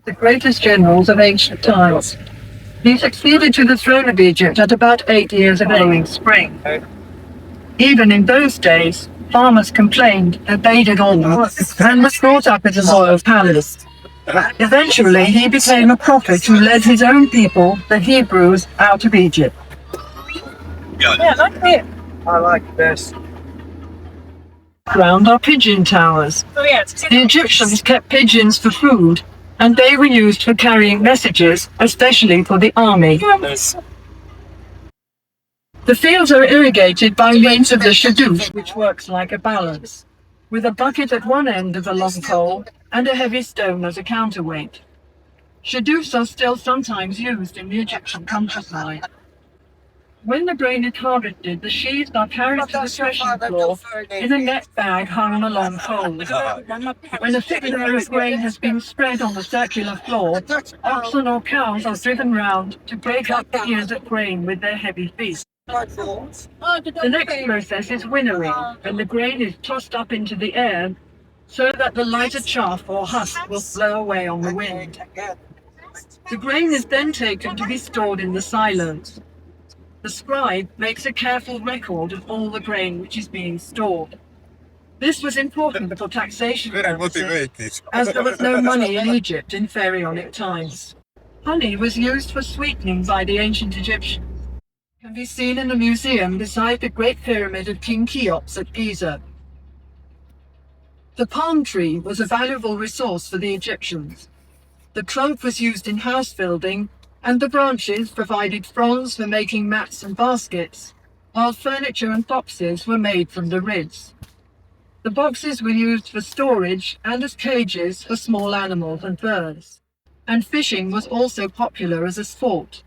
the greatest generals of ancient times. He succeeded to the throne of Egypt at about 8 years of age. Spring. Even in those days, farmers complained that they did all the work and was brought up in the royal palace. Eventually, he became a prophet who led his own people, the Hebrews, out of Egypt. Yeah, like it. I like this. Around are pigeon towers. The Egyptians kept pigeons for food, and they were used for carrying messages, especially for the army. The fields are irrigated by means of the shadoof, which works like a balance, with a bucket at one end of a long pole and a heavy stone as a counterweight. Shadoofs are still sometimes used in the Egyptian countryside. When the grain is harvested, the sheaves are carried to the threshing floor in a net bag hung on a long pole. When a thick layer of grain has been spread on the circular floor, oxen or cows are driven round to break up the ears of grain with their heavy feet. The next process is winnowing, and the grain is tossed up into the air so that the lighter chaff or husk will blow away on the wind. The grain is then taken to be stored in the silos. The scribe makes a careful record of all the grain which is being stored. This was important for taxation purposes, as there was no money in Egypt in pharaonic times. Honey was used for sweetening by the ancient Egyptians. It can be seen in a museum beside the Great Pyramid of King Cheops at Giza. The palm tree was a valuable resource for the Egyptians. The trunk was used in house building, and the branches provided fronds for making mats and baskets, while furniture and boxes were made from the ribs. The boxes were used for storage and as cages for small animals and birds. And fishing was also popular as a sport.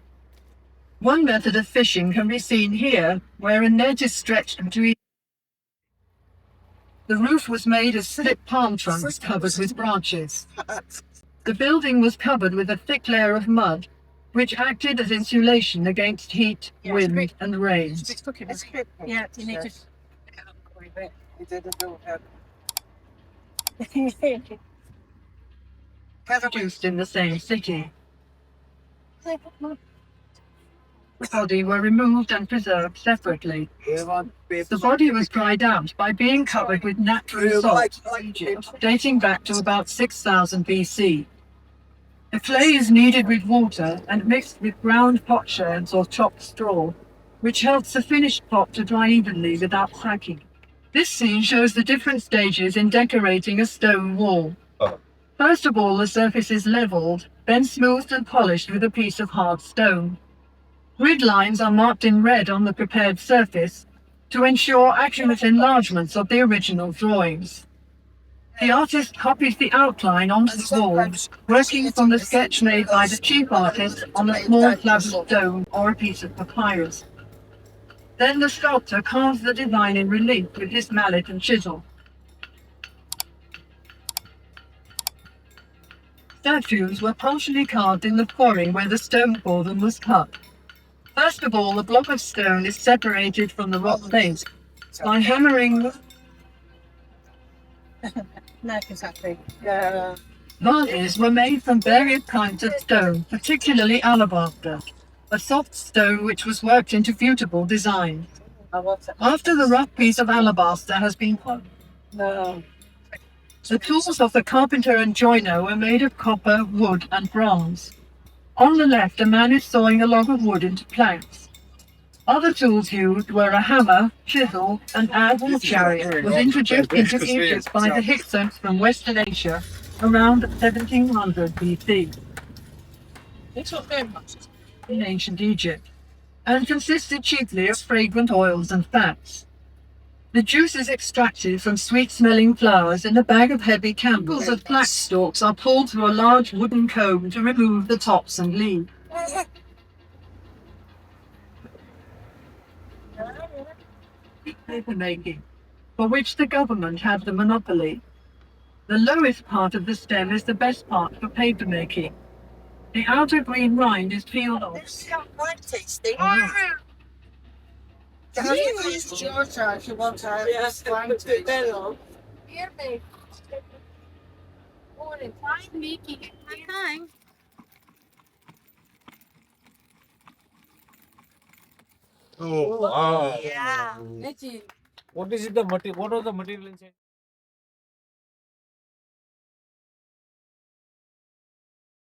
One method of fishing can be seen here, where a net is stretched between. The roof was made of split palm trunks covered with branches. The building was covered with a thick layer of mud, which acted as insulation against heat, wind, and rain. Yeah, you need Produced in the same city. The body were removed and preserved separately. The body was dried out by being covered with natural salt from Egypt, dating back to about 6000 BC. The clay is kneaded with water and mixed with ground potsherds or chopped straw, which helps the finished pot to dry evenly without cracking. This scene shows the different stages in decorating a stone wall. First of all, the surface is leveled, then smoothed and polished with a piece of hard stone. Grid lines are marked in red on the prepared surface to ensure accurate enlargements of the original drawings. The artist copies the outline onto the wall, working from the sketch made by the chief artist on a small slab of stone or a piece of papyrus. Then the sculptor carves the design in relief with his mallet and chisel. Statues were partially carved in the quarry where the stone for them was cut. First of all, the block of stone is separated from the rock base by hammering. No, exactly. Vases were made from various kinds of stone, particularly alabaster, a soft stone which was worked into beautiful designs. After the rough piece of alabaster has been cut, the tools of the carpenter and joiner were made of copper, wood, and bronze. On the left, a man is sawing a log of wood into planks. Other tools used were a hammer, chisel, and an wool chariot was introduced into Egypt by the Hyksos from Western Asia around 1700 BC. In ancient Egypt, and consisted chiefly of fragrant oils and fats. The juices extracted from sweet-smelling flowers in a bag of heavy candles of flax stalks are pulled through a large wooden comb to remove the tops and leaves. Paper making, for which the government had the monopoly. The lowest part of the stem is the best part for paper making. The outer green rind is peeled off. This is quite tasty. Georgia, if you want to have this wine tasty. Time. Oh, wow. Yeah. What is it the material? What was the material inside?